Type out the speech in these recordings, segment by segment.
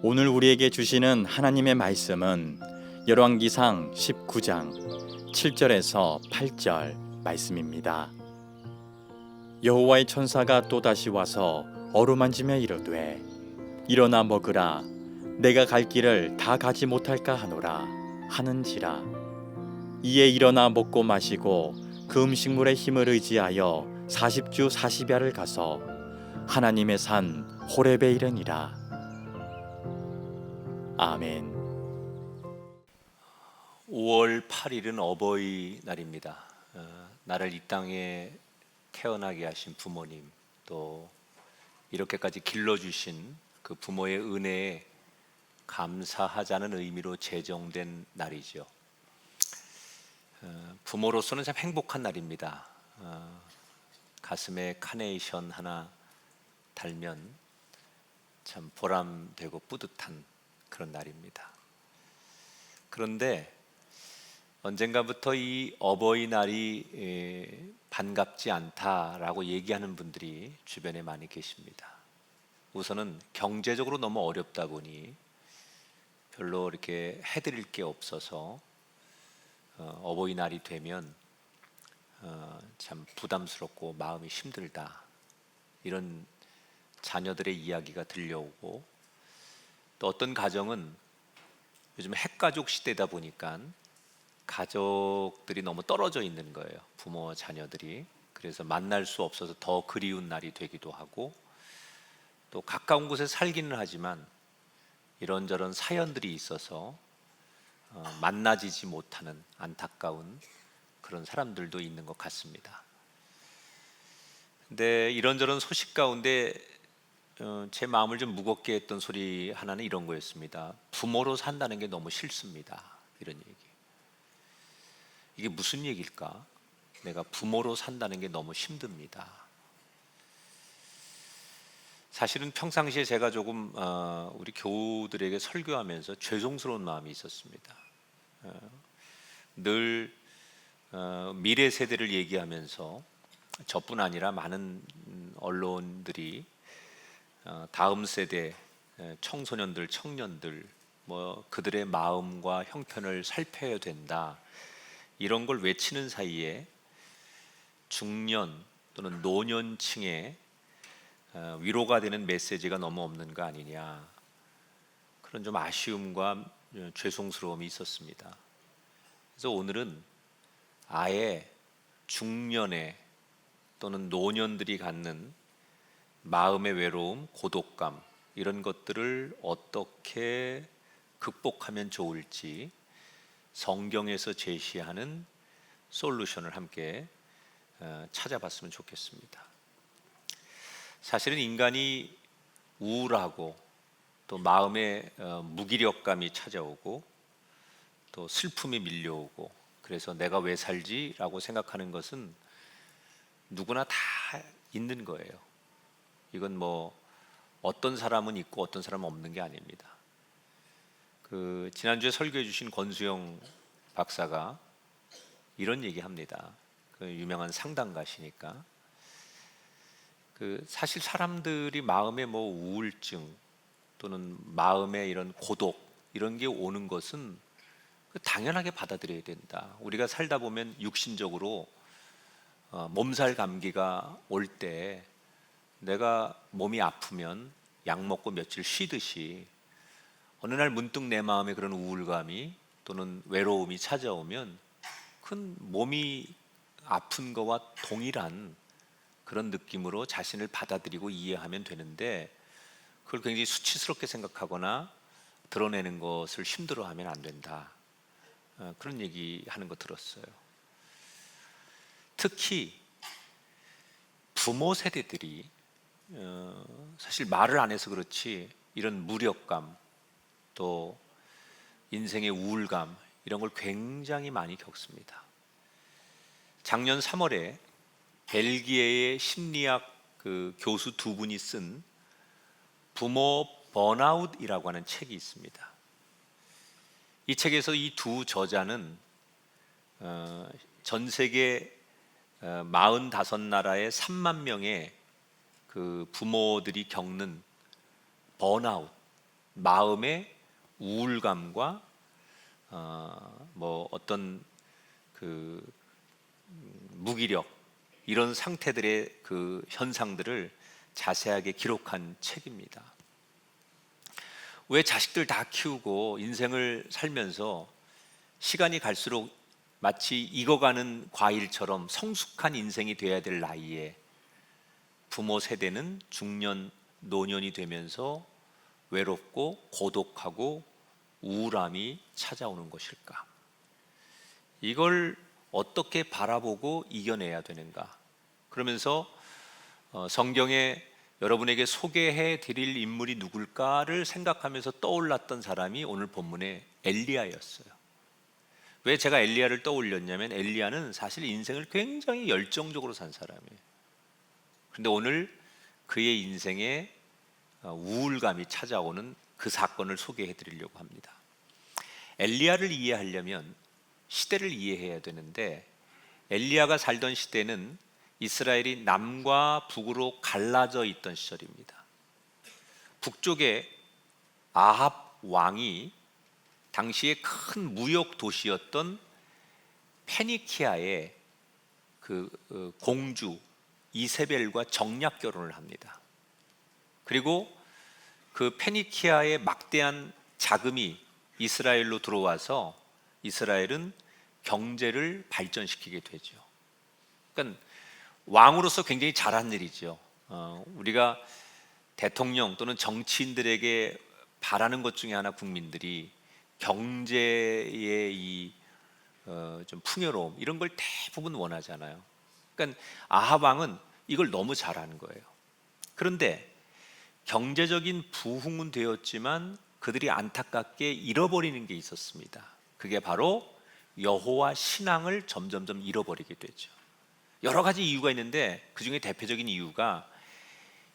오늘 우리에게 주시는 하나님의 말씀은 열왕기상 19장 7절에서 8절 말씀입니다. 여호와의 천사가 또다시 와서 어루만지며 이르되 일어나 먹으라 내가 갈 길을 다 가지 못할까 하노라 하는지라. 이에 일어나 먹고 마시고 그 음식물의 힘을 의지하여 40주 40야를 가서 하나님의 산 호렙에 이르니라. 아멘. 5월 8일은 어버이날입니다. 나를 이 땅에 태어나게 하신 부모님, 또 이렇게까지 길러주신 그 부모의 은혜에 감사하자는 의미로 제정된 날이죠. 부모로서는 참 행복한 날입니다. 가슴에 카네이션 하나 달면 참 보람되고 뿌듯한 그런 날입니다. 그런데 언젠가부터 이 어버이날이 반갑지 않다라고 얘기하는 분들이 주변에 많이 계십니다. 우선은 경제적으로 너무 어렵다 보니 별로 이렇게 해드릴 게 없어서 어버이날이 되면 참 부담스럽고 마음이 힘들다, 이런 자녀들의 이야기가 들려오고, 또 어떤 가정은 요즘 핵가족 시대다 보니까 가족들이 너무 떨어져 있는 거예요, 부모와 자녀들이. 그래서 만날 수 없어서 더 그리운 날이 되기도 하고, 또 가까운 곳에 살기는 하지만 이런저런 사연들이 있어서 만나지지 못하는 안타까운 그런 사람들도 있는 것 같습니다. 근데 이런저런 소식 가운데 제 마음을 좀 무겁게 했던 소리 하나는 이런 거였습니다. 부모로 산다는 게 너무 싫습니다, 이런 얘기. 이게 무슨 얘기일까? 내가 부모로 산다는 게 너무 힘듭니다. 사실은 평상시에 제가 조금 우리 교우들에게 설교하면서 죄송스러운 마음이 있었습니다. 늘 미래 세대를 얘기하면서 저뿐 아니라 많은 언론들이 다음 세대 청소년들, 청년들, 그들의 마음과 형편을 살펴야 된다, 이런 걸 외치는 사이에 중년 또는 노년층에 위로가 되는 메시지가 너무 없는 거 아니냐, 그런 좀 아쉬움과 죄송스러움이 있었습니다. 그래서 오늘은 아예 중년에 또는 노년들이 갖는 마음의 외로움, 고독감, 이런 것들을 어떻게 극복하면 좋을지 성경에서 제시하는 솔루션을 함께 찾아봤으면 좋겠습니다. 사실은 인간이 우울하고 또 마음에 무기력감이 찾아오고 또 슬픔이 밀려오고, 그래서 내가 왜 살지라고 생각하는 것은 누구나 다 있는 거예요. 이건 어떤 사람은 있고 어떤 사람은 없는 게 아닙니다. 지난주에 설교해 주신 권수영 박사가 이런 얘기합니다. 유명한 상담가시니까 사실 사람들이 마음에 우울증 또는 마음에 이런 고독, 이런 게 오는 것은 당연하게 받아들여야 된다. 우리가 살다 보면 육신적으로 몸살 감기가 올 때 내가 몸이 아프면 약 먹고 며칠 쉬듯이 어느 날 문득 내 마음에 그런 우울감이 또는 외로움이 찾아오면 큰 몸이 아픈 거와 동일한 그런 느낌으로 자신을 받아들이고 이해하면 되는데, 그걸 굉장히 수치스럽게 생각하거나 드러내는 것을 힘들어하면 안 된다, 그런 얘기하는 거 들었어요. 특히 부모 세대들이 사실 말을 안 해서 그렇지 이런 무력감, 또 인생의 우울감, 이런 걸 굉장히 많이 겪습니다. 작년 3월에 벨기에의 심리학 교수 두 분이 쓴 부모 번아웃이라고 하는 책이 있습니다. 이 책에서 이 두 저자는 전 세계 45나라의 3만 명의 그 부모들이 겪는 번아웃, 마음의 우울감과 뭐 어떤 그 무기력 이런 상태들의 그 현상들을 자세하게 기록한 책입니다. 왜 자식들 다 키우고 인생을 살면서 시간이 갈수록 마치 익어가는 과일처럼 성숙한 인생이 돼야 될 나이에 부모 세대는 중년, 노년이 되면서 외롭고 고독하고 우울함이 찾아오는 것일까? 이걸 어떻게 바라보고 이겨내야 되는가? 그러면서 성경에 여러분에게 소개해 드릴 인물이 누굴까를 생각하면서 떠올랐던 사람이 오늘 본문의 엘리야였어요. 왜 제가 엘리야를 떠올렸냐면 엘리야는 사실 인생을 굉장히 열정적으로 산 사람이에요. 그런데 오늘 그의 인생에 우울감이 찾아오는 그 사건을 소개해 드리려고 합니다. 엘리야를 이해하려면 시대를 이해해야 되는데 엘리야가 살던 시대는 이스라엘이 남과 북으로 갈라져 있던 시절입니다. 북쪽에 아합 왕이 당시에 큰 무역 도시였던 페니키아의 그 공주 이세벨과 정략 결혼을 합니다. 그리고 그 페니키아의 막대한 자금이 이스라엘로 들어와서 이스라엘은 경제를 발전시키게 되죠. 그러니까 왕으로서 굉장히 잘한 일이죠. 우리가 대통령 또는 정치인들에게 바라는 것 중에 하나 국민들이 경제의 이 좀 풍요로움 이런 걸 대부분 원하잖아요. 그러니까 아합 왕은 이걸 너무 잘하는 거예요. 그런데 경제적인 부흥은 되었지만 그들이 안타깝게 잃어버리는 게 있었습니다. 그게 바로 여호와 신앙을 점점점 잃어버리게 되죠. 여러 가지 이유가 있는데 그 중에 대표적인 이유가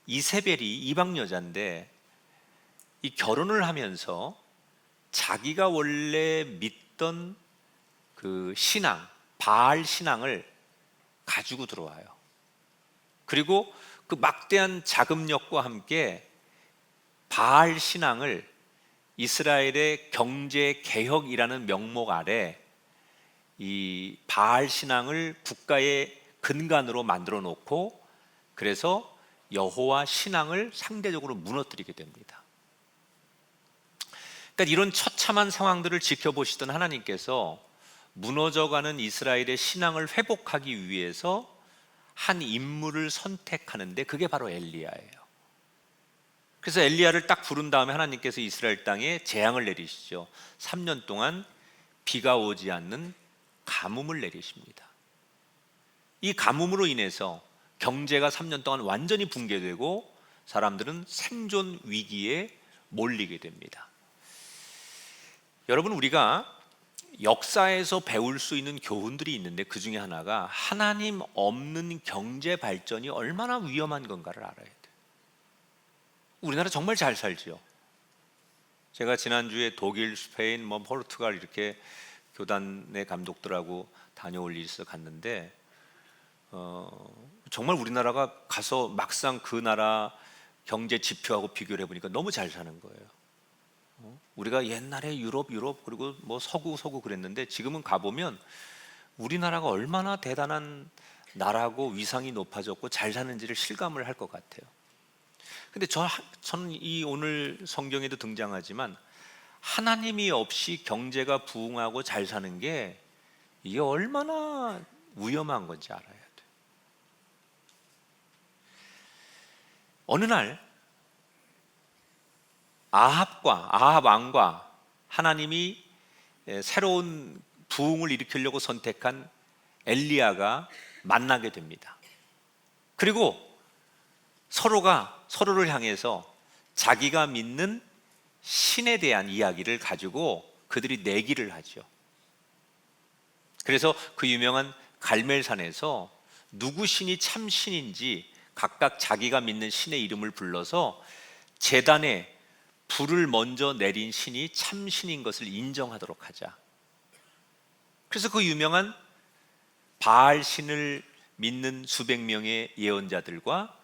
이세벨이 이방 여자인데 이 결혼을 하면서 자기가 원래 믿던 그 신앙, 바알 신앙을 가지고 들어와요. 그리고 그 막대한 자금력과 함께 바알 신앙을 이스라엘의 경제 개혁이라는 명목 아래 이 바알 신앙을 국가의 근간으로 만들어 놓고 그래서 여호와 신앙을 상대적으로 무너뜨리게 됩니다. 그러니까 이런 처참한 상황들을 지켜보시던 하나님께서 무너져가는 이스라엘의 신앙을 회복하기 위해서 한 인물을 선택하는데 그게 바로 엘리야예요. 그래서 엘리야를 딱 부른 다음에 하나님께서 이스라엘 땅에 재앙을 내리시죠. 3년 동안 비가 오지 않는 가뭄을 내리십니다. 이 가뭄으로 인해서 경제가 3년 동안 완전히 붕괴되고 사람들은 생존 위기에 몰리게 됩니다. 여러분, 우리가 역사에서 배울 수 있는 교훈들이 있는데 그 중에 하나가 하나님 없는 경제 발전이 얼마나 위험한 건가를 알아야 돼요. 우리나라 정말 잘 살지요. 제가 지난주에 독일, 스페인, 포르투갈 이렇게 교단의 감독들하고 다녀올 일이 있어 갔는데 정말 우리나라가 가서 막상 그 나라 경제 지표하고 비교를 해보니까 너무 잘 사는 거예요. 우리가 옛날에 유럽 그리고 뭐 서구 그랬는데 지금은 가보면 우리나라가 얼마나 대단한 나라고 위상이 높아졌고 잘 사는지를 실감을 할 것 같아요. 근데 저는 이 오늘 성경에도 등장하지만 하나님이 없이 경제가 부흥하고 잘 사는 게 이게 얼마나 위험한 건지 알아야 돼요. 어느 날 아합 왕과 하나님이 새로운 부흥을 일으키려고 선택한 엘리야가 만나게 됩니다. 그리고 서로가 서로를 향해서 자기가 믿는 신에 대한 이야기를 가지고 그들이 내기를 하죠. 그래서 그 유명한 갈멜산에서 누구 신이 참 신인지 각각 자기가 믿는 신의 이름을 불러서 제단에 불을 먼저 내린 신이 참 신인 것을 인정하도록 하자. 그래서 그 유명한 바알 신을 믿는 수백 명의 예언자들과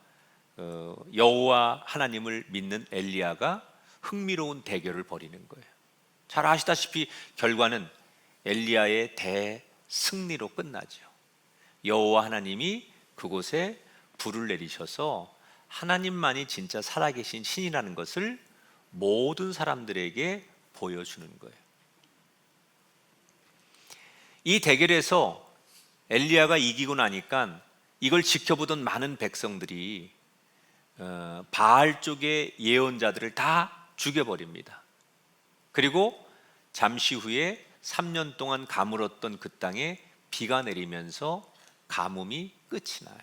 여호와 하나님을 믿는 엘리야가 흥미로운 대결을 벌이는 거예요. 잘 아시다시피 결과는 엘리야의 대승리로 끝나죠. 여호와 하나님이 그곳에 불을 내리셔서 하나님만이 진짜 살아계신 신이라는 것을 모든 사람들에게 보여주는 거예요. 이 대결에서 엘리야가 이기고 나니까 이걸 지켜보던 많은 백성들이 바알 쪽의 예언자들을 다 죽여버립니다. 그리고 잠시 후에 3년 동안 가물었던 그 땅에 비가 내리면서 가뭄이 끝이 나요.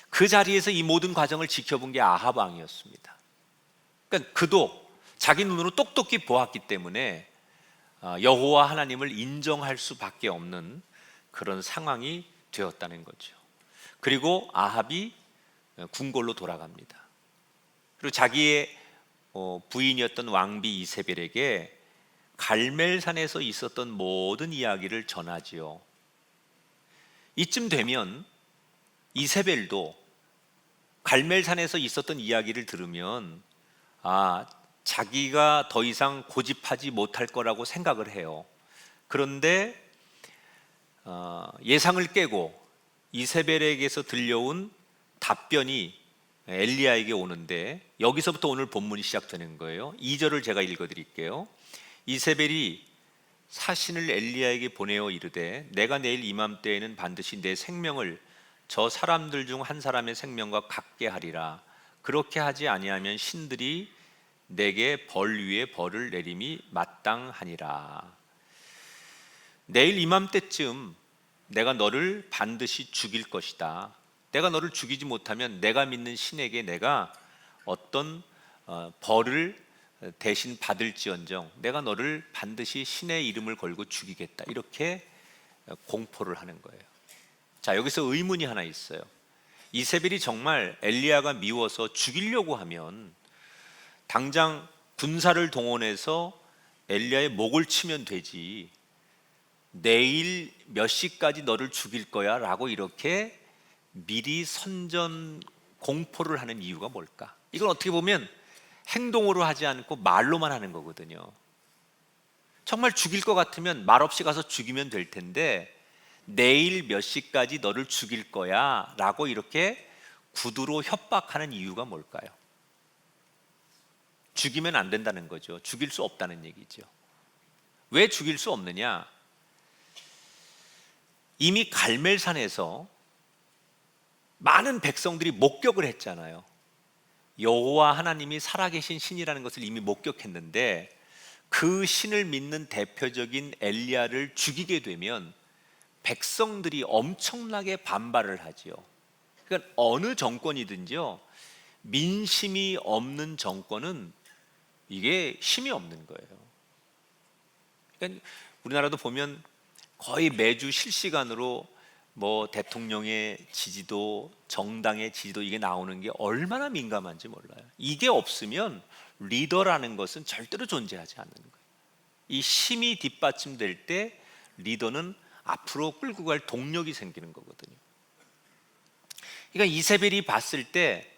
그 자리에서 이 모든 과정을 지켜본 게 아합 왕이었습니다. 그러니까 그도 자기 눈으로 똑똑히 보았기 때문에 여호와 하나님을 인정할 수밖에 없는 그런 상황이 되었다는 거죠. 그리고 아합이 궁궐로 돌아갑니다. 그리고 자기의 부인이었던 왕비 이세벨에게 갈멜산에서 있었던 모든 이야기를 전하지요. 이쯤 되면 이세벨도 갈멜산에서 있었던 이야기를 들으면 자기가 더 이상 고집하지 못할 거라고 생각을 해요. 그런데 예상을 깨고 이세벨에게서 들려온 답변이 엘리야에게 오는데, 여기서부터 오늘 본문이 시작되는 거예요. 2절을 제가 읽어드릴게요. 이세벨이 사신을 엘리야에게 보내어 이르되 내가 내일 이맘때에는 반드시 내 생명을 저 사람들 중 한 사람의 생명과 같게 하리라. 그렇게 하지 아니하면 신들이 내게 벌 위에 벌을 내림이 마땅하니라. 내일 이맘때쯤 내가 너를 반드시 죽일 것이다. 내가 너를 죽이지 못하면 내가 믿는 신에게 내가 어떤 벌을 대신 받을지언정 내가 너를 반드시 신의 이름을 걸고 죽이겠다. 이렇게 공포를 하는 거예요. 자, 여기서 의문이 하나 있어요. 이세벨이 정말 엘리야가 미워서 죽이려고 하면 당장 군사를 동원해서 엘리야의 목을 치면 되지, 내일 몇 시까지 너를 죽일 거야 라고 이렇게 미리 선전 공포를 하는 이유가 뭘까? 이건 어떻게 보면 행동으로 하지 않고 말로만 하는 거거든요. 정말 죽일 것 같으면 말없이 가서 죽이면 될 텐데 내일 몇 시까지 너를 죽일 거야 라고 이렇게 구두로 협박하는 이유가 뭘까요? 죽이면 안 된다는 거죠. 죽일 수 없다는 얘기죠. 왜 죽일 수 없느냐? 이미 갈멜산에서 많은 백성들이 목격을 했잖아요. 여호와 하나님이 살아계신 신이라는 것을 이미 목격했는데 그 신을 믿는 대표적인 엘리야를 죽이게 되면 백성들이 엄청나게 반발을 하지요. 그러니까 어느 정권이든지요, 민심이 없는 정권은 이게 힘이 없는 거예요. 그러니까 우리나라도 보면 거의 매주 실시간으로 뭐 대통령의 지지도, 정당의 지지도 이게 나오는 게 얼마나 민감한지 몰라요. 이게 없으면 리더라는 것은 절대로 존재하지 않는 거예요. 이 힘이 뒷받침될 때 리더는 앞으로 끌고 갈 동력이 생기는 거거든요. 그러니까 이세벨이 봤을 때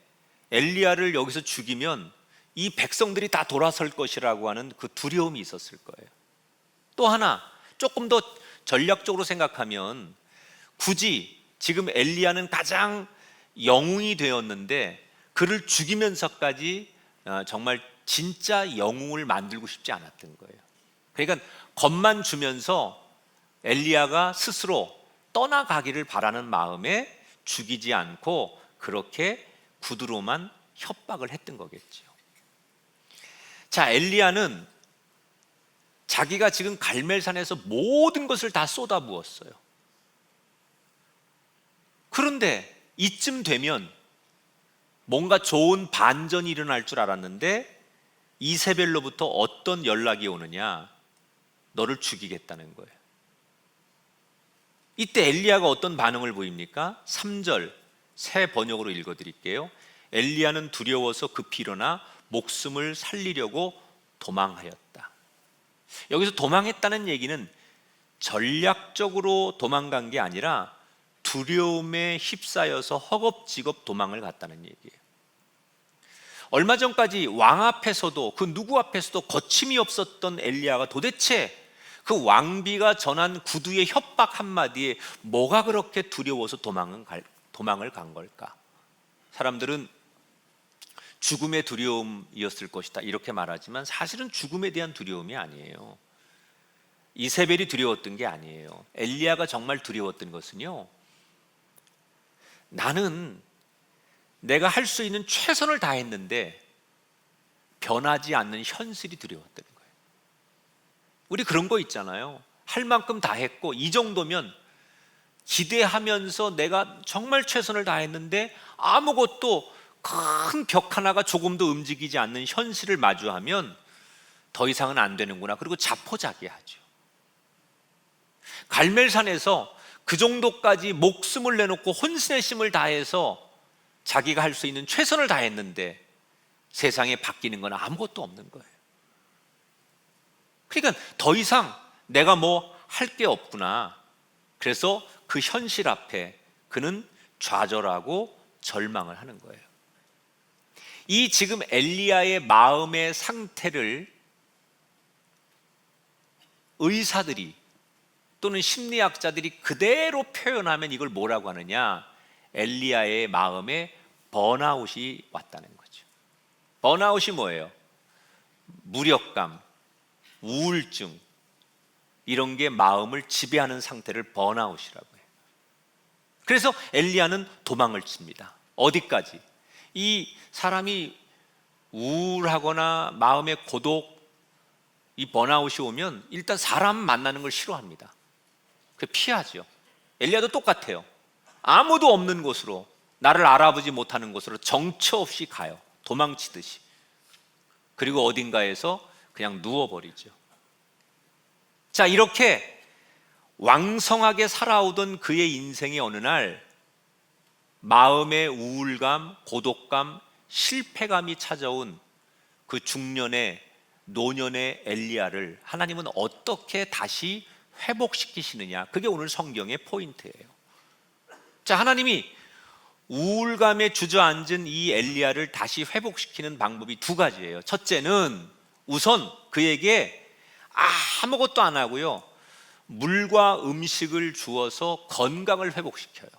엘리야를 여기서 죽이면 이 백성들이 다 돌아설 것이라고 하는 그 두려움이 있었을 거예요. 또 하나 조금 더 전략적으로 생각하면 굳이 지금 엘리야는 가장 영웅이 되었는데 그를 죽이면서까지 정말 진짜 영웅을 만들고 싶지 않았던 거예요. 그러니까 겁만 주면서 엘리야가 스스로 떠나가기를 바라는 마음에 죽이지 않고 그렇게 구두로만 협박을 했던 거겠죠. 자, 엘리야는 자기가 지금 갈멜산에서 모든 것을 다 쏟아부었어요. 그런데 이쯤 되면 뭔가 좋은 반전이 일어날 줄 알았는데 이세벨로부터 어떤 연락이 오느냐? 너를 죽이겠다는 거예요. 이때 엘리야가 어떤 반응을 보입니까? 3절 새 번역으로 읽어드릴게요. 엘리야는 두려워서 급히 일어나 목숨을 살리려고 도망하였다. 여기서 도망했다는 얘기는 전략적으로 도망간 게 아니라 두려움에 휩싸여서 허겁지겁 도망을 갔다는 얘기예요. 얼마 전까지 왕 앞에서도 그 누구 앞에서도 거침이 없었던 엘리야가 도대체 그 왕비가 전한 구두의 협박 한마디에 뭐가 그렇게 두려워서 도망을 간 걸까? 사람들은 죽음의 두려움이었을 것이다 이렇게 말하지만 사실은 죽음에 대한 두려움이 아니에요. 이세벨이 두려웠던 게 아니에요. 엘리야가 정말 두려웠던 것은요, 나는 내가 할 수 있는 최선을 다했는데 변하지 않는 현실이 두려웠다는 거예요. 우리 그런 거 있잖아요. 할 만큼 다 했고 이 정도면 기대하면서 내가 정말 최선을 다했는데 아무것도 큰 벽 하나가 조금도 움직이지 않는 현실을 마주하면 더 이상은 안 되는구나. 그리고 자포자기하죠. 갈멜산에서 그 정도까지 목숨을 내놓고 혼신의 힘을 다해서 자기가 할 수 있는 최선을 다했는데 세상에 바뀌는 건 아무것도 없는 거예요. 그러니까 더 이상 내가 뭐 할 게 없구나. 그래서 그 현실 앞에 그는 좌절하고 절망을 하는 거예요. 이 지금 엘리야의 마음의 상태를 의사들이 또는 심리학자들이 그대로 표현하면 이걸 뭐라고 하느냐? 엘리야의 마음에 번아웃이 왔다는 거죠. 번아웃이 뭐예요? 무력감, 우울증 이런 게 마음을 지배하는 상태를 번아웃이라고 해요. 그래서 엘리야는 도망을 칩니다. 어디까지? 이 사람이 우울하거나 마음의 고독, 이 번아웃이 오면 일단 사람 만나는 걸 싫어합니다. 그래서 피하죠. 엘리야도 똑같아요. 아무도 없는 곳으로, 나를 알아보지 못하는 곳으로 정처 없이 가요. 도망치듯이. 그리고 어딘가에서 그냥 누워버리죠. 자, 이렇게 왕성하게 살아오던 그의 인생의 어느 날 마음의 우울감, 고독감, 실패감이 찾아온 그 중년의 노년의 엘리야를 하나님은 어떻게 다시 회복시키시느냐, 그게 오늘 성경의 포인트예요. 자, 하나님이 우울감에 주저앉은 이 엘리야를 다시 회복시키는 방법이 두 가지예요. 첫째는 우선 그에게 아무것도 안 하고요, 물과 음식을 주어서 건강을 회복시켜요.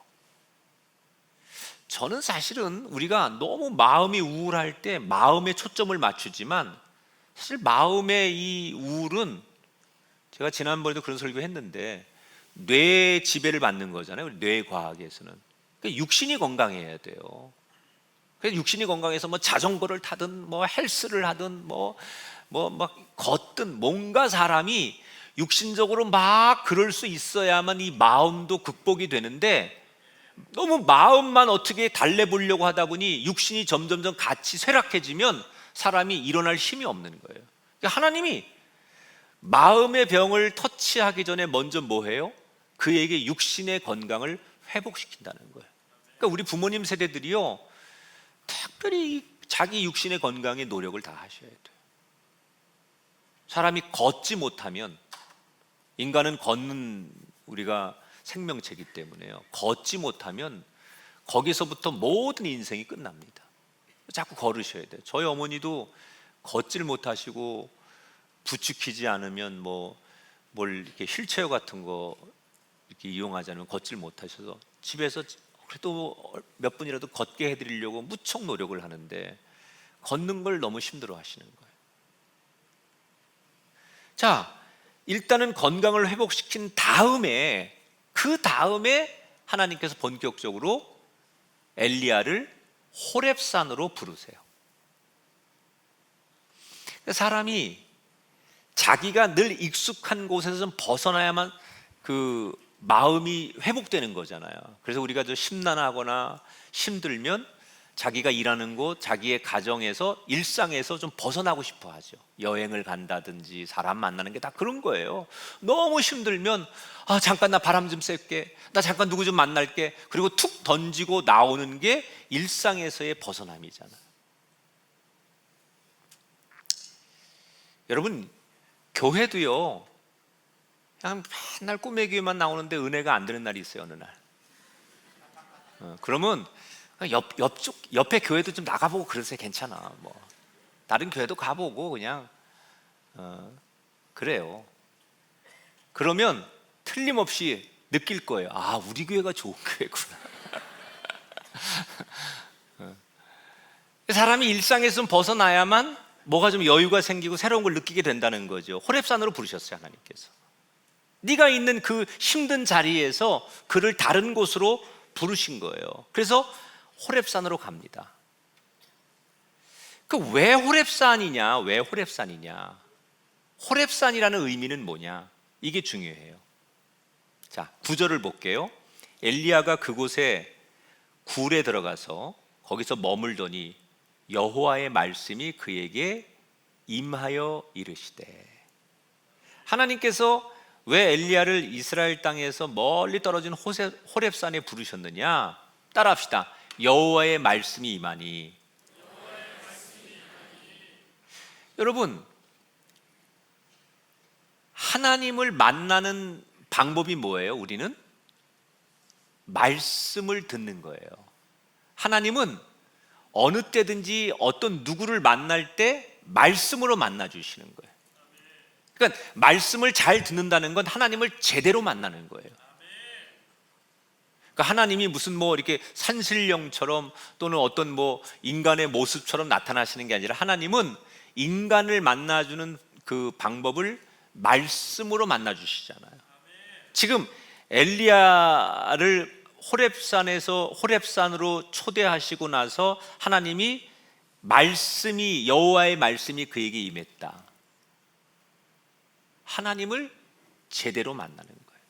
저는 사실은 우리가 너무 마음이 우울할 때 마음에 초점을 맞추지만 사실 마음의 이 우울은, 제가 지난번에도 그런 설교 했는데, 뇌 지배를 받는 거잖아요. 우리 뇌과학에서는. 그러니까 육신이 건강해야 돼요. 그래서 육신이 건강해서 뭐 자전거를 타든 뭐 헬스를 하든 막 걷든 뭔가 사람이 육신적으로 막 그럴 수 있어야만 이 마음도 극복이 되는데, 너무 마음만 어떻게 달래보려고 하다 보니 육신이 점점점 같이 쇠락해지면 사람이 일어날 힘이 없는 거예요. 그러니까 하나님이 마음의 병을 터치하기 전에 먼저 뭐 해요? 그에게 육신의 건강을 회복시킨다는 거예요. 그러니까 우리 부모님 세대들이요, 특별히 자기 육신의 건강에 노력을 다 하셔야 돼요. 사람이 걷지 못하면, 인간은 걷는 우리가 생명체이기 때문에요, 걷지 못하면 거기서부터 모든 인생이 끝납니다. 자꾸 걸으셔야 돼요. 저희 어머니도 걷질 못하시고 부축히지 않으면 뭘 이렇게 휠체어 같은 거 이렇게 이용하지 않으면 걷질 못하셔서 집에서 그래도 몇 분이라도 걷게 해드리려고 무척 노력을 하는데 걷는 걸 너무 힘들어 하시는 거예요. 자, 일단은 건강을 회복시킨 다음에, 그 다음에 하나님께서 본격적으로 엘리야를 호렙산으로 부르세요. 사람이 자기가 늘 익숙한 곳에서 좀 벗어나야만 그 마음이 회복되는 거잖아요. 그래서 우리가 좀 심란하거나 힘들면 자기가 일하는 곳, 자기의 가정에서, 일상에서 좀 벗어나고 싶어 하죠. 여행을 간다든지 사람 만나는 게 다 그런 거예요. 너무 힘들면 잠깐 나 바람 좀 쐴게, 나 잠깐 누구 좀 만날게, 그리고 툭 던지고 나오는 게 일상에서의 벗어남이잖아요. 여러분, 교회도요, 그냥 맨날 꿈의 교회만 나오는데 은혜가 안 되는 날이 있어요. 어느 날 그러면 옆에 교회도 좀 나가보고 그러세요. 괜찮아. 뭐 다른 교회도 가보고 그냥 그래요. 그러면 틀림없이 느낄 거예요. 아, 우리 교회가 좋은 교회구나. 사람이 일상에서 좀 벗어나야만 뭐가 좀 여유가 생기고 새로운 걸 느끼게 된다는 거죠. 호렙산으로 부르셨어요, 하나님께서. 네가 있는 그 힘든 자리에서 그를 다른 곳으로 부르신 거예요. 그래서 호렙산으로 갑니다. 그 왜 호렙산이냐? 왜 호렙산이냐? 호렙산이라는 의미는 뭐냐? 이게 중요해요. 자, 9절을 볼게요. 엘리야가 그곳에 굴에 들어가서 거기서 머물더니 여호와의 말씀이 그에게 임하여 이르시되. 하나님께서 왜 엘리야를 이스라엘 땅에서 멀리 떨어진 호렙산에 부르셨느냐? 따라합시다. 여호와의 말씀이 임하니. 여러분, 하나님을 만나는 방법이 뭐예요? 우리는 말씀을 듣는 거예요. 하나님은 어느 때든지 어떤 누구를 만날 때 말씀으로 만나 주시는 거예요. 그러니까 말씀을 잘 듣는다는 건 하나님을 제대로 만나는 거예요. 그러니까 하나님이 무슨 뭐 이렇게 산신령처럼 또는 어떤 뭐 인간의 모습처럼 나타나시는 게 아니라 하나님은 인간을 만나주는 그 방법을 말씀으로 만나 주시잖아요. 지금 엘리야를 호렙산으로 초대하시고 나서 하나님이 여호와의 말씀이 그에게 임했다. 하나님을 제대로 만나는 거예요.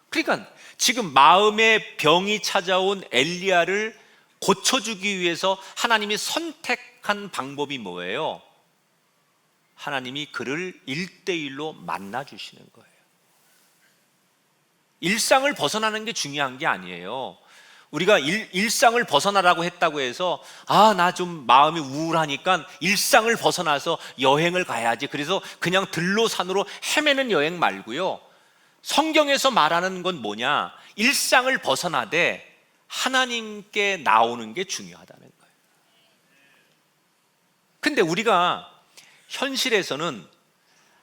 그러니까 지금 마음의 병이 찾아온 엘리야를 고쳐주기 위해서 하나님이 선택한 방법이 뭐예요? 하나님이 그를 1대1로 만나 주시는 거예요. 일상을 벗어나는 게 중요한 게 아니에요. 우리가 일상을 벗어나라고 했다고 해서 나 좀 마음이 우울하니까 일상을 벗어나서 여행을 가야지. 그래서 그냥 들로 산으로 헤매는 여행 말고요. 성경에서 말하는 건 뭐냐? 일상을 벗어나되 하나님께 나오는 게 중요하다는 거예요. 근데 우리가 현실에서는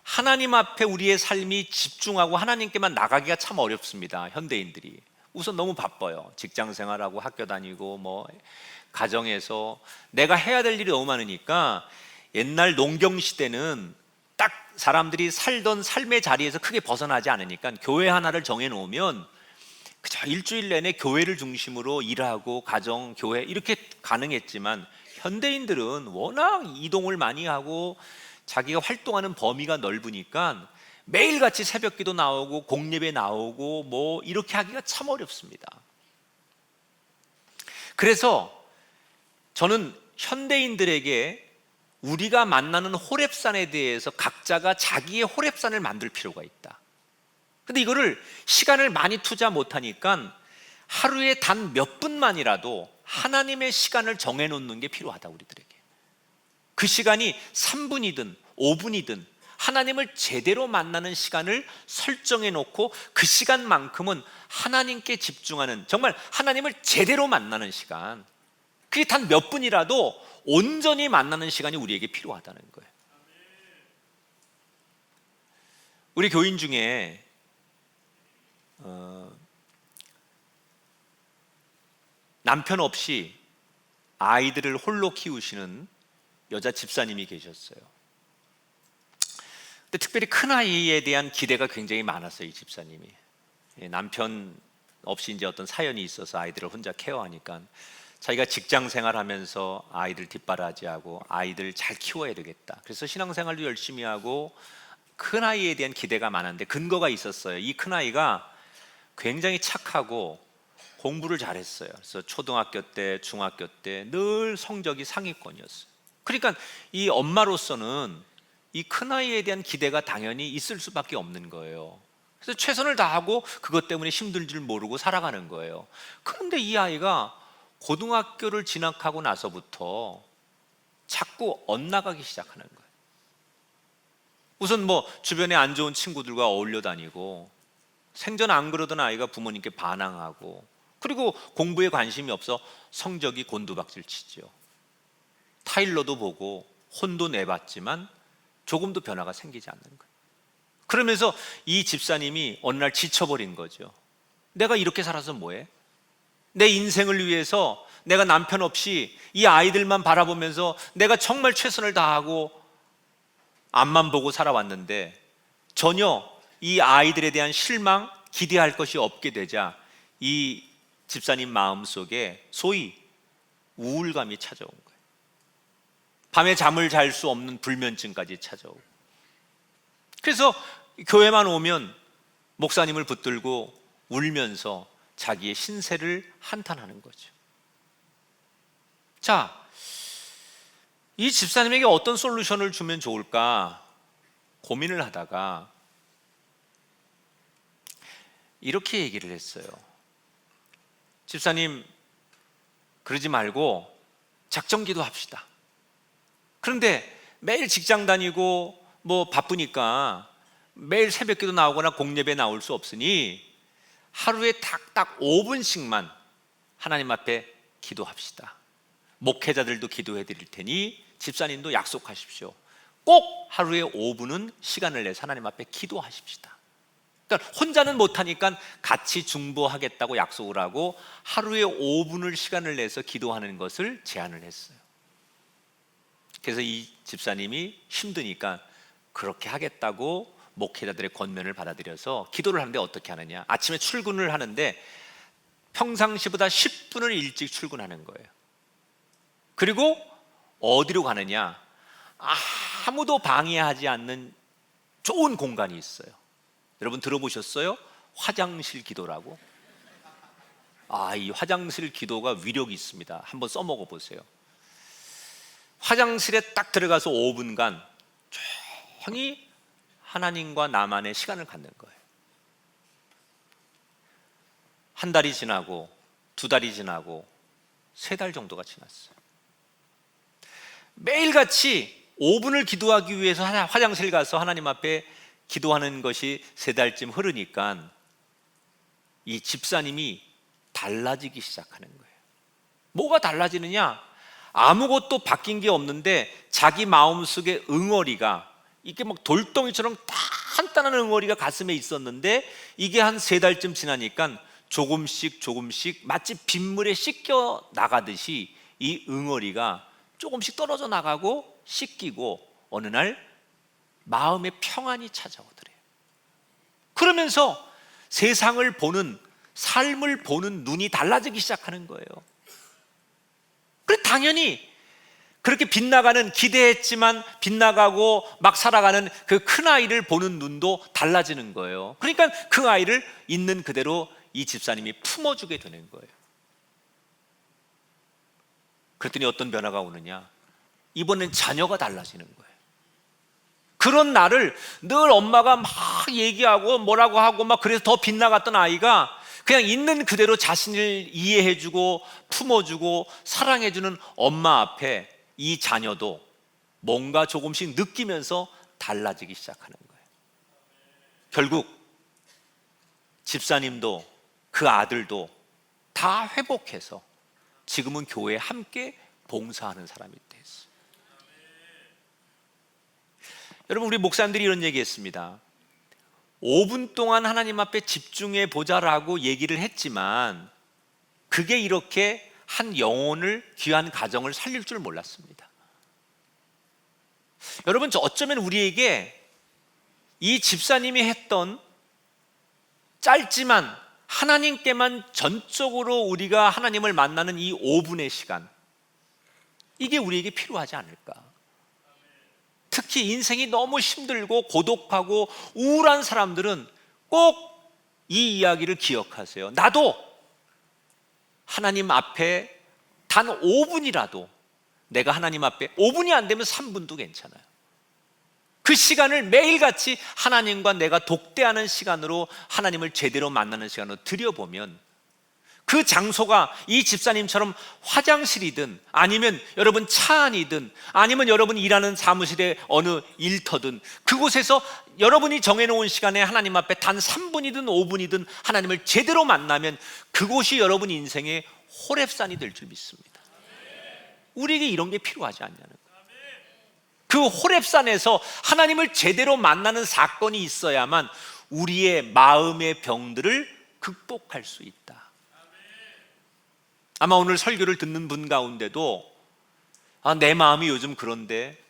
하나님 앞에 우리의 삶이 집중하고 하나님께만 나가기가 참 어렵습니다. 현대인들이 우선 너무 바빠요. 직장 생활하고 학교 다니고 뭐 가정에서 내가 해야 될 일이 너무 많으니까 옛날 농경 시대는 딱 사람들이 살던 삶의 자리에서 크게 벗어나지 않으니까 교회 하나를 정해 놓으면 그저 일주일 내내 교회를 중심으로 일하고 가정, 교회 이렇게 가능했지만 현대인들은 워낙 이동을 많이 하고 자기가 활동하는 범위가 넓으니까 매일같이 새벽기도 나오고 공예배 나오고 뭐 이렇게 하기가 참 어렵습니다. 그래서 저는 현대인들에게 우리가 만나는 호렙산에 대해서 각자가 자기의 호렙산을 만들 필요가 있다. 근데 이거를 시간을 많이 투자 못하니까 하루에 단 몇 분만이라도 하나님의 시간을 정해놓는 게 필요하다. 우리들에게 그 시간이 3분이든 5분이든 하나님을 제대로 만나는 시간을 설정해 놓고 그 시간만큼은 하나님께 집중하는, 정말 하나님을 제대로 만나는 시간, 그게 단 몇 분이라도 온전히 만나는 시간이 우리에게 필요하다는 거예요. 우리 교인 중에 남편 없이 아이들을 홀로 키우시는 여자 집사님이 계셨어요. 근데 특별히 큰아이에 대한 기대가 굉장히 많았어요. 이 집사님이 남편 없이 이제 어떤 사연이 있어서 아이들을 혼자 케어하니까 자기가 직장 생활하면서 아이들 뒷바라지하고 아이들 잘 키워야 되겠다. 그래서 신앙생활도 열심히 하고 큰아이에 대한 기대가 많았는데 근거가 있었어요. 이 큰아이가 굉장히 착하고 공부를 잘했어요. 그래서 초등학교 때, 중학교 때 늘 성적이 상위권이었어요. 그러니까 이 엄마로서는 이 큰아이에 대한 기대가 당연히 있을 수밖에 없는 거예요. 그래서 최선을 다하고 그것 때문에 힘들 줄 모르고 살아가는 거예요. 그런데 이 아이가 고등학교를 진학하고 나서부터 자꾸 엇나가기 시작하는 거예요. 우선 뭐 주변에 안 좋은 친구들과 어울려 다니고, 생전 안 그러던 아이가 부모님께 반항하고, 그리고 공부에 관심이 없어 성적이 곤두박질 치죠. 타일러도 보고 혼도 내봤지만 조금도 변화가 생기지 않는 거예요. 그러면서 이 집사님이 어느 날 지쳐버린 거죠. 내가 이렇게 살아서 뭐해? 내 인생을 위해서 내가 남편 없이 이 아이들만 바라보면서 내가 정말 최선을 다하고 앞만 보고 살아왔는데 전혀 이 아이들에 대한 실망, 기대할 것이 없게 되자 이 집사님 마음속에 소위 우울감이 찾아온 거예요. 밤에 잠을 잘 수 없는 불면증까지 찾아오고, 그래서 교회만 오면 목사님을 붙들고 울면서 자기의 신세를 한탄하는 거죠. 자, 이 집사님에게 어떤 솔루션을 주면 좋을까 고민을 하다가 이렇게 얘기를 했어요. 집사님, 그러지 말고 작정기도 합시다. 그런데 매일 직장 다니고 뭐 바쁘니까 매일 새벽기도 나오거나 공예배 나올 수 없으니 하루에 딱 5분씩만 하나님 앞에 기도합시다. 목회자들도 기도해 드릴 테니 집사님도 약속하십시오. 꼭 하루에 5분은 시간을 내서 하나님 앞에 기도하십시다. 그러니까 혼자는 못하니까 같이 중보하겠다고 약속을 하고 하루에 5분을 시간을 내서 기도하는 것을 제안을 했어요. 그래서 이 집사님이 힘드니까 그렇게 하겠다고 목회자들의 권면을 받아들여서 기도를 하는데 어떻게 하느냐, 아침에 출근을 하는데 평상시보다 10분을 일찍 출근하는 거예요. 그리고 어디로 가느냐, 아무도 방해하지 않는 좋은 공간이 있어요. 여러분 들어보셨어요? 화장실 기도라고. 이 화장실 기도가 위력이 있습니다. 한번 써먹어 보세요. 화장실에 딱 들어가서 5분간 조용히 하나님과 나만의 시간을 갖는 거예요. 한 달이 지나고 2달이 지나고 3달 정도가 지났어요. 매일같이 5분을 기도하기 위해서 화장실 가서 하나님 앞에 기도하는 것이 3달쯤 흐르니까 이 집사님이 달라지기 시작하는 거예요. 뭐가 달라지느냐? 아무것도 바뀐 게 없는데 자기 마음속에 응어리가, 이게 막 돌덩이처럼 단단한 응어리가 가슴에 있었는데 이게 한 3달쯤 지나니까 조금씩 마치 빗물에 씻겨 나가듯이 이 응어리가 조금씩 떨어져 나가고 씻기고 어느 날 마음의 평안이 찾아오더래요. 그러면서 세상을 보는, 삶을 보는 눈이 달라지기 시작하는 거예요. 그래, 당연히 그렇게 빗나가는, 기대했지만 빗나가고 막 살아가는 그 큰 아이를 보는 눈도 달라지는 거예요. 그러니까 그 아이를 있는 그대로 이 집사님이 품어주게 되는 거예요. 그랬더니 어떤 변화가 오느냐, 이번엔 자녀가 달라지는 거예요. 그런 나를 늘 엄마가 막 얘기하고 뭐라고 하고 막 그래서 더 빗나갔던 아이가 그냥 있는 그대로 자신을 이해해주고 품어주고 사랑해주는 엄마 앞에 이 자녀도 뭔가 조금씩 느끼면서 달라지기 시작하는 거예요. 결국 집사님도 그 아들도 다 회복해서 지금은 교회에 함께 봉사하는 사람이 됐어요. 여러분, 우리 목사님들이 이런 얘기했습니다. 5분 동안 하나님 앞에 집중해 보자라고 얘기를 했지만 그게 이렇게 한 영혼을, 귀한 가정을 살릴 줄 몰랐습니다. 여러분, 어쩌면 우리에게 이 집사님이 했던 짧지만 하나님께만 전적으로 우리가 하나님을 만나는 이 5분의 시간, 이게 우리에게 필요하지 않을까. 특히 인생이 너무 힘들고 고독하고 우울한 사람들은 꼭 이 이야기를 기억하세요. 나도 하나님 앞에 단 5분이라도 내가 하나님 앞에 5분이 안 되면 3분도 괜찮아요. 그 시간을 매일같이 하나님과 내가 독대하는 시간으로, 하나님을 제대로 만나는 시간으로 들여보면 그 장소가 이 집사님처럼 화장실이든 아니면 여러분 차 안이든 아니면 여러분 일하는 사무실의 어느 일터든 그곳에서 여러분이 정해놓은 시간에 하나님 앞에 단 3분이든 5분이든 하나님을 제대로 만나면 그곳이 여러분 인생의 호렙산이 될 줄 믿습니다. 우리에게 이런 게 필요하지 않냐는 거예요. 그 호렙산에서 하나님을 제대로 만나는 사건이 있어야만 우리의 마음의 병들을 극복할 수 있다. 아마 오늘 설교를 듣는 분 가운데도 내 마음이 요즘 그런데,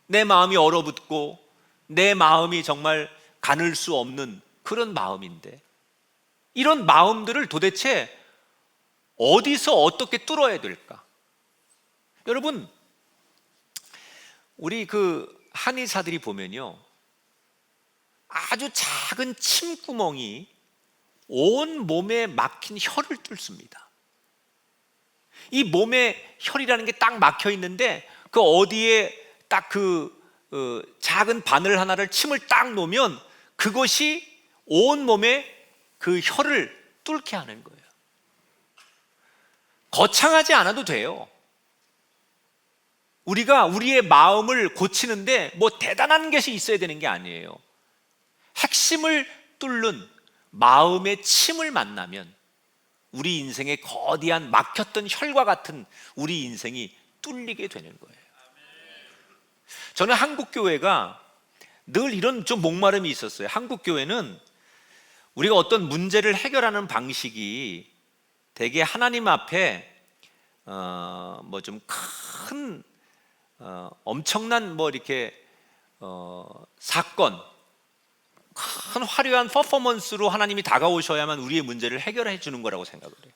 내 마음이 얼어붙고 내 마음이 정말 가눌 수 없는 그런 마음인데, 이런 마음들을 도대체 어디서 어떻게 뚫어야 될까? 여러분, 우리 그 한의사들이 보면요, 아주 작은 침구멍이 온 몸에 막힌 혀를 뚫습니다. 이 몸에 혈이라는 게 딱 막혀 있는데 그 어디에 딱 작은 바늘 하나를 침을 딱 놓으면 그것이 온 몸에 그 혈을 뚫게 하는 거예요. 거창하지 않아도 돼요. 우리가 우리의 마음을 고치는데 뭐 대단한 것이 있어야 되는 게 아니에요. 핵심을 뚫는 마음의 침을 만나면 우리 인생의 거대한 막혔던 혈과 같은 우리 인생이 뚫리게 되는 거예요. 저는 한국 교회가 늘 이런 좀 목마름이 있었어요. 한국 교회는 우리가 어떤 문제를 해결하는 방식이 되게 하나님 앞에 뭐 좀 큰 엄청난 뭐 이렇게 사건, 큰 화려한 퍼포먼스로 하나님이 다가오셔야만 우리의 문제를 해결해 주는 거라고 생각을 해요.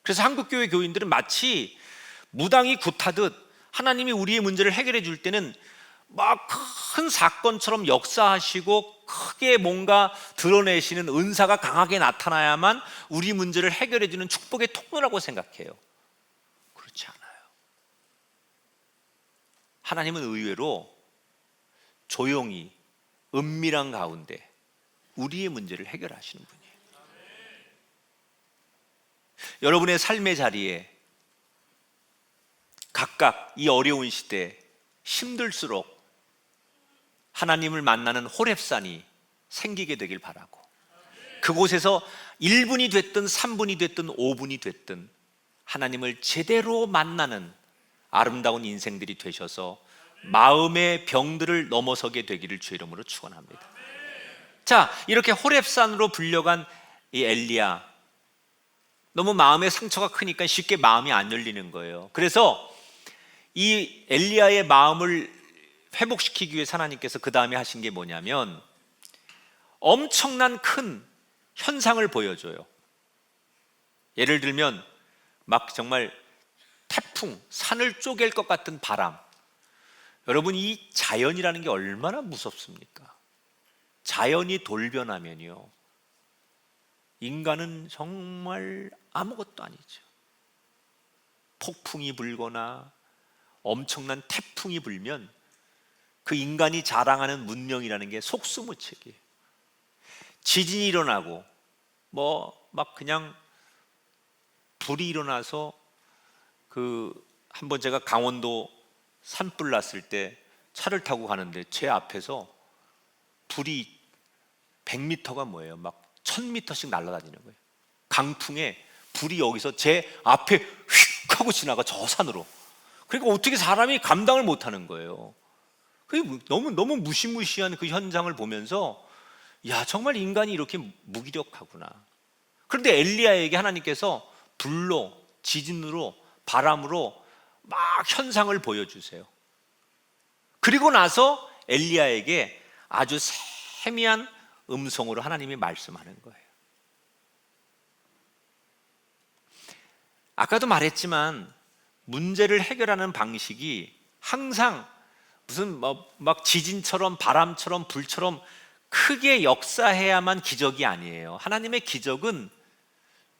그래서 한국교회 교인들은 마치 무당이 굿하듯 하나님이 우리의 문제를 해결해 줄 때는 막 큰 사건처럼 역사하시고 크게 뭔가 드러내시는 은사가 강하게 나타나야만 우리 문제를 해결해 주는 축복의 통로라고 생각해요. 그렇지 않아요. 하나님은 의외로 조용히 은밀한 가운데 우리의 문제를 해결하시는 분이에요. 여러분의 삶의 자리에 각각 이 어려운 시대에 힘들수록 하나님을 만나는 호렙산이 생기게 되길 바라고, 그곳에서 1분이 됐든 3분이 됐든 5분이 됐든 하나님을 제대로 만나는 아름다운 인생들이 되셔서 마음의 병들을 넘어서게 되기를 주의 이름으로 축원합니다. 자, 이렇게 호렙산으로 불려간 이 엘리야, 너무 마음의 상처가 크니까 쉽게 마음이 안 열리는 거예요. 그래서 이 엘리야의 마음을 회복시키기 위해 하나님께서 그 다음에 하신 게 뭐냐면 엄청난 큰 현상을 보여줘요. 예를 들면 막 정말 태풍, 산을 쪼갤 것 같은 바람. 여러분, 이 자연이라는 게 얼마나 무섭습니까? 자연이 돌변하면요, 인간은 정말 아무것도 아니죠. 폭풍이 불거나 엄청난 태풍이 불면 그 인간이 자랑하는 문명이라는 게 속수무책이에요. 지진이 일어나고 뭐 막 그냥 불이 일어나서 한번 제가 강원도 산불 났을 때 차를 타고 가는데 제 앞에서 불이 100m가 뭐예요? 막 1000m씩 날아다니는 거예요. 강풍에 불이 여기서 제 앞에 휙 하고 지나가, 저 산으로. 그러니까 어떻게 사람이 감당을 못 하는 거예요. 너무 무시무시한 그 현장을 보면서 야, 정말 인간이 이렇게 무기력하구나. 그런데 엘리야에게 하나님께서 불로, 지진으로, 바람으로 막 현상을 보여주세요. 그리고 나서 엘리야에게 아주 세미한 음성으로 하나님이 말씀하는 거예요. 아까도 말했지만 문제를 해결하는 방식이 항상 무슨 막 지진처럼 바람처럼 불처럼 크게 역사해야만 기적이 아니에요. 하나님의 기적은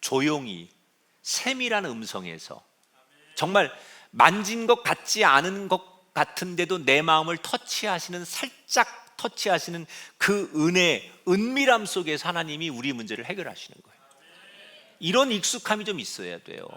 조용히 세밀한 음성에서 정말 만진 것 같지 않은 것 같은데도 내 마음을 터치하시는, 살짝 터치하시는 그 은혜, 은밀함 속에서 하나님이 우리 문제를 해결하시는 거예요. 이런 익숙함이 좀 있어야 돼요.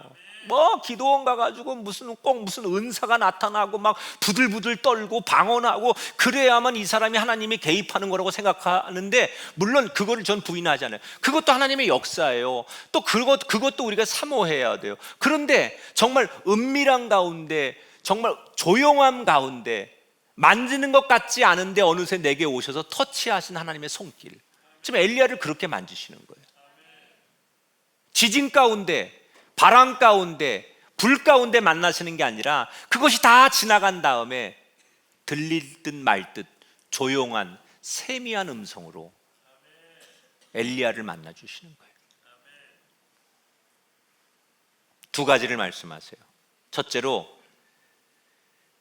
뭐 기도원 가가지고 꼭 무슨 은사가 나타나고 막 부들부들 떨고 방언하고 그래야만 이 사람이 하나님이 개입하는 거라고 생각하는데, 물론 그거를 전 부인하지 않아요. 그것도 하나님의 역사예요. 또 그것도 우리가 사모해야 돼요. 그런데 정말 은밀한 가운데, 정말 조용함 가운데, 만지는 것 같지 않은데 어느새 내게 오셔서 터치하신 하나님의 손길, 지금 엘리야를 그렇게 만지시는 거예요. 지진 가운데, 바람 가운데, 불 가운데 만나시는 게 아니라 그것이 다 지나간 다음에 들릴 듯 말 듯 조용한 세미한 음성으로 엘리야를 만나 주시는 거예요. 두 가지를 말씀하세요. 첫째로,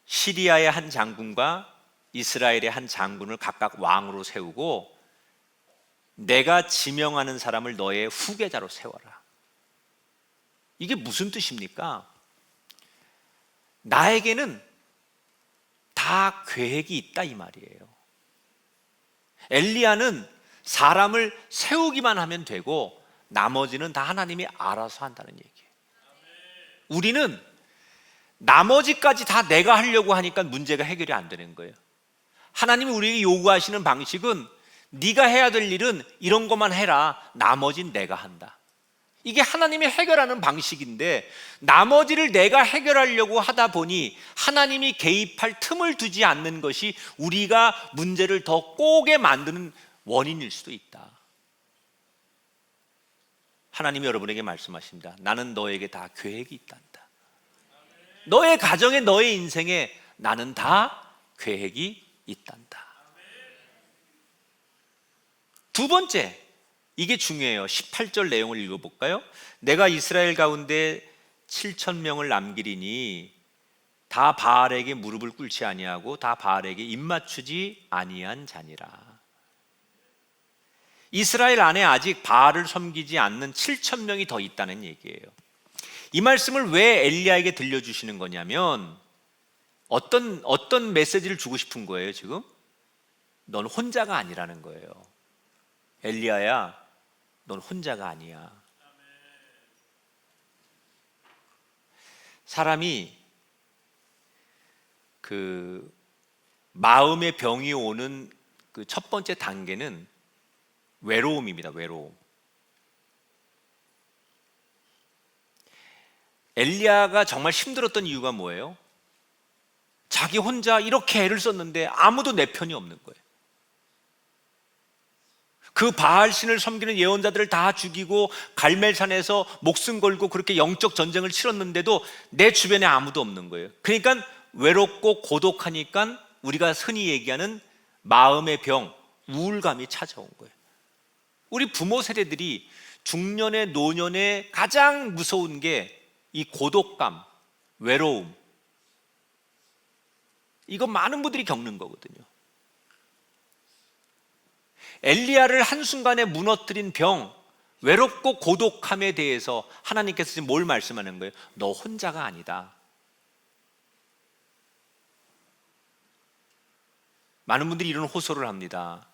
시리아의 한 장군과 이스라엘의 한 장군을 각각 왕으로 세우고 내가 지명하는 사람을 너의 후계자로 세워라. 이게 무슨 뜻입니까? 나에게는 다 계획이 있다 이 말이에요. 엘리야는 사람을 세우기만 하면 되고 나머지는 다 하나님이 알아서 한다는 얘기예요. 우리는 나머지까지 다 내가 하려고 하니까 문제가 해결이 안 되는 거예요. 하나님이 우리에게 요구하시는 방식은 네가 해야 될 일은 이런 것만 해라, 나머지는 내가 한다. 이게 하나님이 해결하는 방식인데, 나머지를 내가 해결하려고 하다 보니 하나님이 개입할 틈을 두지 않는 것이 우리가 문제를 더 꼬게 만드는 원인일 수도 있다. 하나님이 여러분에게 말씀하십니다. 나는 너에게 다 계획이 있단다. 너의 가정에, 너의 인생에 나는 다 계획이 있단다. 두 번째, 이게 중요해요. 18절 내용을 읽어볼까요? 내가 이스라엘 가운데 7,000명을 남기리니 다 바알에게 무릎을 꿇지 아니하고 다 바알에게 입맞추지 아니한 자니라. 이스라엘 안에 아직 바알을 섬기지 않는 7,000명이 더 있다는 얘기예요. 이 말씀을 왜 엘리야에게 들려주시는 거냐면, 어떤 메시지를 주고 싶은 거예요 지금? 넌 혼자가 아니라는 거예요. 엘리야야, 넌 혼자가 아니야. 사람이 그 마음의 병이 오는 그 첫 번째 단계는 외로움입니다. 외로움. 엘리야가 정말 힘들었던 이유가 뭐예요? 자기 혼자 이렇게 애를 썼는데 아무도 내 편이 없는 거예요. 그 바알신을 섬기는 예언자들을 다 죽이고 갈멜산에서 목숨 걸고 그렇게 영적 전쟁을 치렀는데도 내 주변에 아무도 없는 거예요. 그러니까 외롭고 고독하니까 우리가 흔히 얘기하는 마음의 병, 우울감이 찾아온 거예요. 우리 부모 세대들이 중년에 노년에 가장 무서운 게 이 고독감, 외로움, 이거 많은 분들이 겪는 거거든요. 엘리야를 한순간에 무너뜨린 병, 외롭고 고독함에 대해서 하나님께서 지금 뭘 말씀하는 거예요? 너 혼자가 아니다. 많은 분들이 이런 호소를 합니다.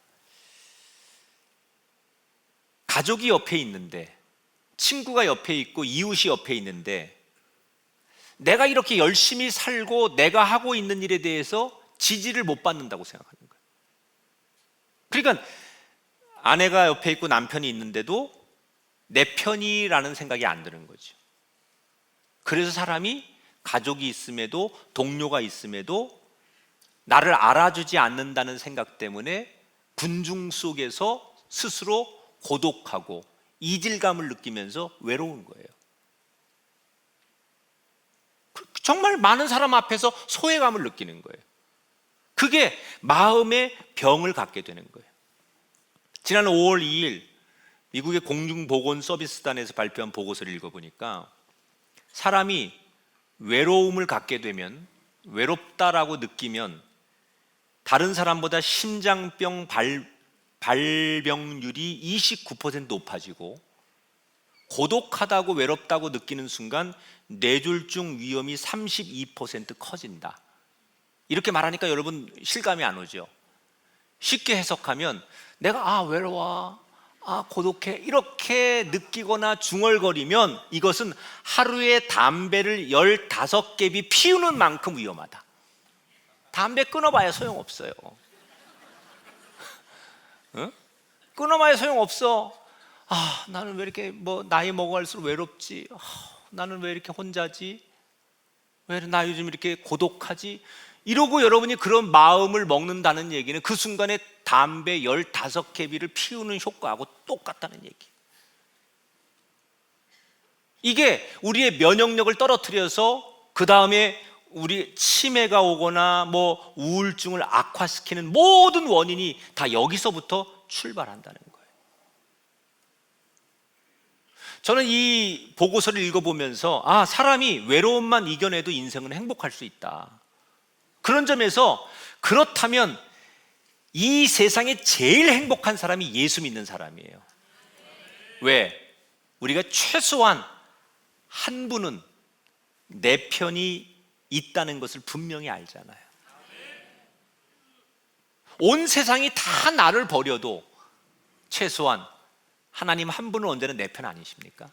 가족이 옆에 있는데, 친구가 옆에 있고 이웃이 옆에 있는데 내가 이렇게 열심히 살고 내가 하고 있는 일에 대해서 지지를 못 받는다고 생각하는 거예요. 그러니까 아내가 옆에 있고 남편이 있는데도 내 편이라는 생각이 안 드는 거죠. 그래서 사람이 가족이 있음에도, 동료가 있음에도 나를 알아주지 않는다는 생각 때문에 군중 속에서 스스로 고독하고 이질감을 느끼면서 외로운 거예요. 정말 많은 사람 앞에서 소외감을 느끼는 거예요. 그게 마음의 병을 갖게 되는 거예요. 지난 5월 2일 미국의 공중보건서비스단에서 발표한 보고서를 읽어보니까 사람이 외로움을 갖게 되면, 외롭다라고 느끼면 다른 사람보다 심장병 발병률이 29% 높아지고, 고독하다고 외롭다고 느끼는 순간 뇌졸중 위험이 32% 커진다. 이렇게 말하니까 여러분 실감이 안 오죠? 쉽게 해석하면 내가 외로워, 아, 고독해, 이렇게 느끼거나 중얼거리면 이것은 하루에 담배를 15갭이 피우는 만큼 위험하다. 담배 끊어봐야 소용없어요. 응? 끊어봐야 소용없어. 아, 나는 왜 이렇게 나이 먹어갈수록 외롭지? 아, 나는 왜 이렇게 혼자지? 왜 나 요즘 이렇게 고독하지? 이러고 여러분이 그런 마음을 먹는다는 얘기는 그 순간에 담배 15개비를 피우는 효과하고 똑같다는 얘기. 이게 우리의 면역력을 떨어뜨려서 그 다음에 우리 치매가 오거나 우울증을 악화시키는 모든 원인이 다 여기서부터 출발한다는 거예요. 저는 이 보고서를 읽어보면서 사람이 외로움만 이겨내도 인생은 행복할 수 있다. 그런 점에서 그렇다면 이 세상에 제일 행복한 사람이 예수 믿는 사람이에요. 왜? 우리가 최소한 한 분은 내 편이 있다는 것을 분명히 알잖아요. 온 세상이 다 나를 버려도 최소한 하나님 한 분은 언제나 내 편 아니십니까?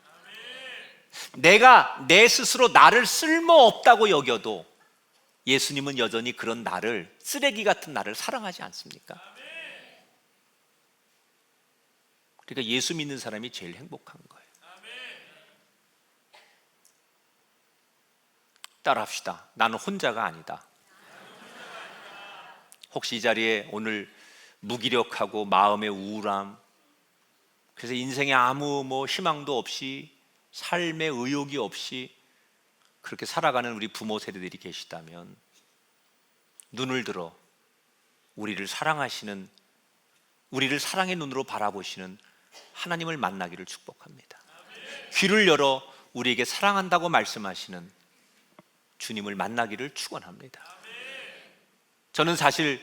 내가 내 스스로 나를 쓸모없다고 여겨도 예수님은 여전히 그런 나를, 쓰레기 같은 나를 사랑하지 않습니까? 그러니까 예수 믿는 사람이 제일 행복한 거예요. 따라합시다. 나는 혼자가 아니다. 혹시 이 자리에 오늘 무기력하고 마음의 우울함, 그래서 인생에 아무 희망도 없이, 삶의 의욕이 없이 그렇게 살아가는 우리 부모 세대들이 계시다면 눈을 들어 우리를 사랑하시는, 우리를 사랑의 눈으로 바라보시는 하나님을 만나기를 축복합니다. 귀를 열어 우리에게 사랑한다고 말씀하시는 주님을 만나기를 축원합니다. 저는 사실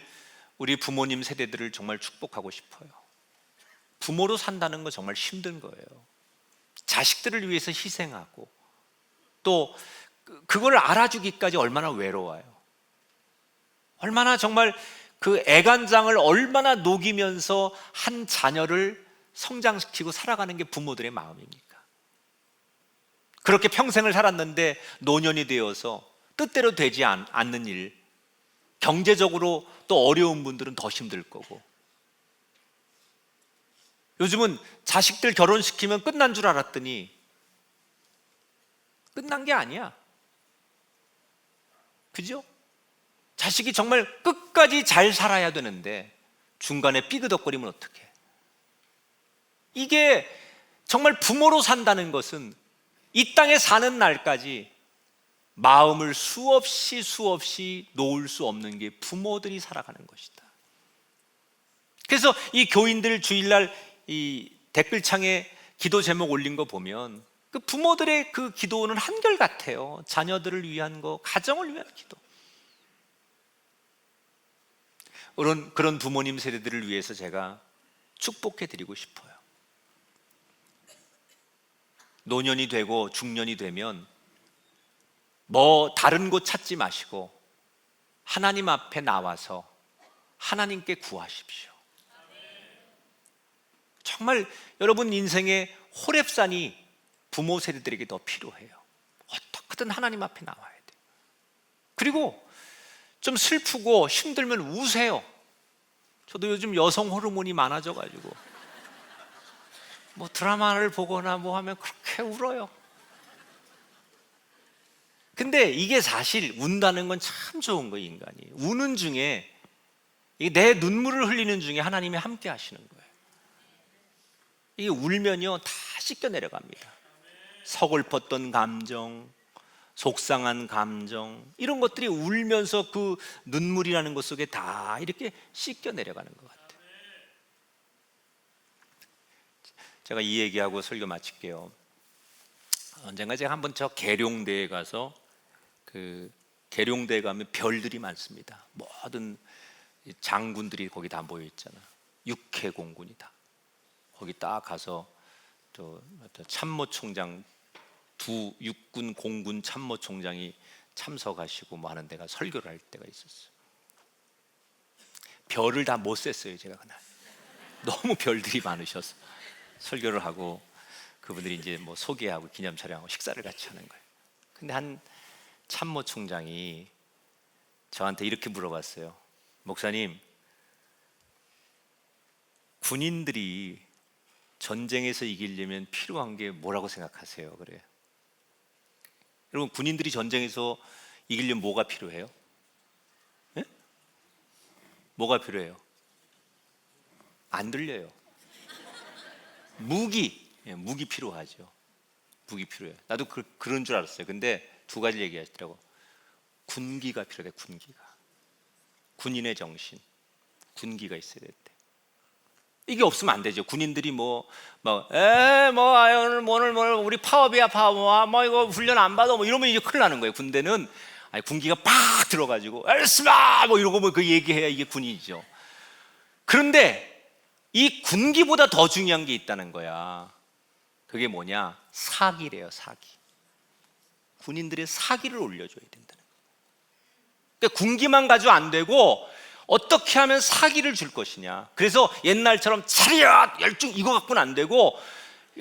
우리 부모님 세대들을 정말 축복하고 싶어요. 부모로 산다는 건 정말 힘든 거예요. 자식들을 위해서 희생하고 또 그걸 알아주기까지 얼마나 외로워요. 얼마나 정말 그 애간장을 얼마나 녹이면서 한 자녀를 성장시키고 살아가는 게 부모들의 마음입니까? 그렇게 평생을 살았는데 노년이 되어서 뜻대로 되지 않는 일, 경제적으로 또 어려운 분들은 더 힘들 거고, 요즘은 자식들 결혼시키면 끝난 줄 알았더니 끝난 게 아니야. 그죠? 자식이 정말 끝까지 잘 살아야 되는데 중간에 삐그덕거리면 어떡해? 이게 정말 부모로 산다는 것은 이 땅에 사는 날까지 마음을 수없이 놓을 수 없는 게 부모들이 살아가는 것이다. 그래서 이 교인들 주일날 이 댓글창에 기도 제목 올린 거 보면 그 부모들의 그 기도는 한결같아요. 자녀들을 위한 거, 가정을 위한 기도. 그런 부모님 세대들을 위해서 제가 축복해 드리고 싶어요. 노년이 되고 중년이 되면 다른 곳 찾지 마시고 하나님 앞에 나와서 하나님께 구하십시오. 정말 여러분 인생의 호렙산이 부모 세대들에게 더 필요해요. 어떻게든 하나님 앞에 나와야 돼요. 그리고 좀 슬프고 힘들면 우세요. 저도 요즘 여성 호르몬이 많아져가지고 드라마를 보거나 하면 그렇게 울어요. 근데 이게 사실 운다는 건 참 좋은 거예요. 인간이 우는 중에, 내 눈물을 흘리는 중에 하나님이 함께 하시는 거예요. 이게 울면요 다 씻겨 내려갑니다. 서글펐던 감정, 속상한 감정, 이런 것들이 울면서 그 눈물이라는 것 속에 다 이렇게 씻겨 내려가는 것 같아요. 제가 이 얘기하고 설교 마칠게요. 언젠가 제가 한번 저 계룡대에 가서, 그 계룡대에 가면 별들이 많습니다. 모든 장군들이 거기 다 모여 있잖아. 육해공군이다. 거기 딱 가서 또 참모총장, 두 육군 공군 참모총장이 참석하시고 하는 데가 설교를 할 때가 있었어요. 별을 다 못 셌어요 제가 그날. 너무 별들이 많으셔서. 설교를 하고 그분들이 이제 뭐 소개하고 기념 촬영하고 식사를 같이 하는 거예요. 근데 한 참모총장이 저한테 이렇게 물어봤어요. 목사님, 군인들이 전쟁에서 이기려면 필요한 게 뭐라고 생각하세요? 그래요. 여러분, 군인들이 전쟁에서 이기려면 뭐가 필요해요? 예? 뭐가 필요해요? 안 들려요. 무기, 무기 필요하죠. 무기 필요해요. 나도 그런 줄 알았어요. 근데 두 가지 얘기하시더라고. 군기가 필요해. 군기가. 군인의 정신, 군기가 있어야 돼. 이게 없으면 안 되죠. 군인들이 오늘 우리 파업이야 파업, 뭐 이거 훈련 안 받아, 뭐 이러면 이제 큰일 나는 거예요. 군대는 아니, 군기가 팍 들어가지고 엘스마 뭐 이러고 뭐 그 얘기해야 이게 군인이죠. 그런데 이 군기보다 더 중요한 게 있다는 거야. 그게 뭐냐? 사기래요, 사기. 군인들의 사기를 올려줘야 된다는 거예요. 그러니까 군기만 가지고 안 되고 어떻게 하면 사기를 줄 것이냐. 그래서 옛날처럼 차렷, 열중 이거 갖고는 안 되고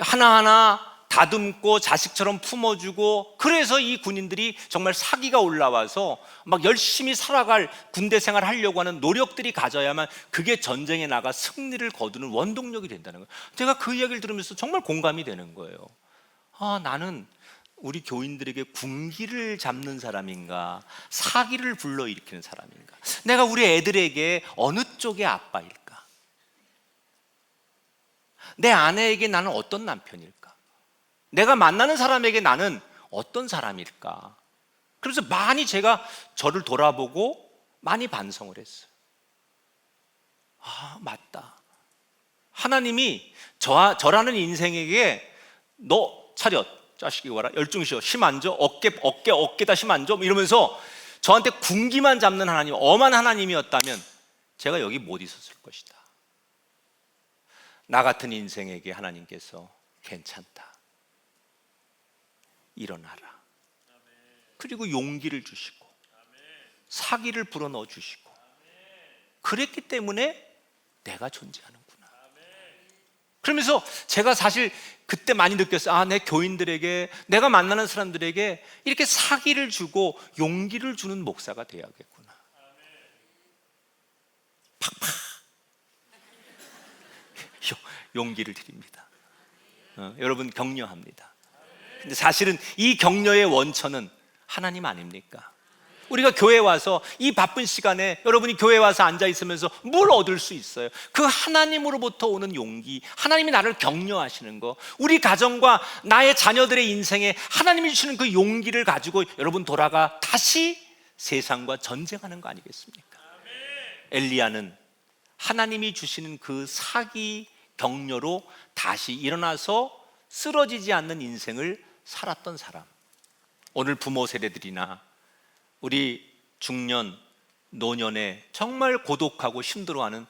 하나하나 다듬고 자식처럼 품어주고, 그래서 이 군인들이 정말 사기가 올라와서 막 열심히 살아갈 군대 생활을 하려고 하는 노력들이 가져야만 그게 전쟁에 나가 승리를 거두는 원동력이 된다는 거예요. 제가 그 이야기를 들으면서 정말 공감이 되는 거예요. 아, 나는 우리 교인들에게 군기를 잡는 사람인가, 사기를 불러일으키는 사람인가, 내가 우리 애들에게 어느 쪽의 아빠일까, 내 아내에게 나는 어떤 남편일까, 내가 만나는 사람에게 나는 어떤 사람일까. 그래서 많이 제가 저를 돌아보고 많이 반성을 했어요. 아, 맞다. 하나님이 저라는 인생에게 너 차렷, 자식이 와라, 열중시어, 힘 안 줘, 어깨다 힘 안 줘, 이러면서 저한테 군기만 잡는 하나님, 엄한 하나님이었다면 제가 여기 못 있었을 것이다. 나 같은 인생에게 하나님께서 괜찮다, 일어나라, 그리고 용기를 주시고 사기를 불어넣어 주시고, 그랬기 때문에 내가 존재하는구나. 그러면서 제가 사실 그때 많이 느꼈어요. 아, 내 교인들에게, 내가 만나는 사람들에게 이렇게 사기를 주고 용기를 주는 목사가 돼야겠구나. 팍팍 용기를 드립니다. 여러분, 격려합니다. 근데 사실은 이 격려의 원천은 하나님 아닙니까? 우리가 교회에 와서 이 바쁜 시간에 여러분이 교회에 와서 앉아 있으면서 뭘 얻을 수 있어요? 그 하나님으로부터 오는 용기, 하나님이 나를 격려하시는 거, 우리 가정과 나의 자녀들의 인생에 하나님이 주시는 그 용기를 가지고 여러분 돌아가 다시 세상과 전쟁하는 거 아니겠습니까? 엘리야는 하나님이 주시는 그 사기 격려로 다시 일어나서 쓰러지지 않는 인생을 살았던 사람. 오늘 부모 세대들이나 우리 중년, 노년에 정말 고독하고 힘들어하는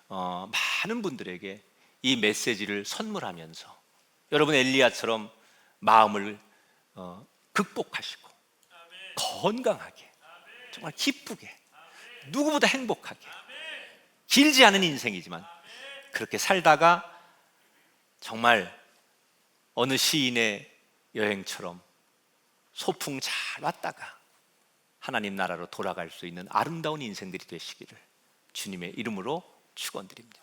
많은 분들에게 이 메시지를 선물하면서 여러분 엘리야처럼 마음을 극복하시고 건강하게, 정말 기쁘게, 누구보다 행복하게, 길지 않은 인생이지만 그렇게 살다가 정말 어느 시인의 여행처럼 소풍 잘 왔다가 하나님 나라로 돌아갈 수 있는 아름다운 인생들이 되시기를 주님의 이름으로 축원드립니다.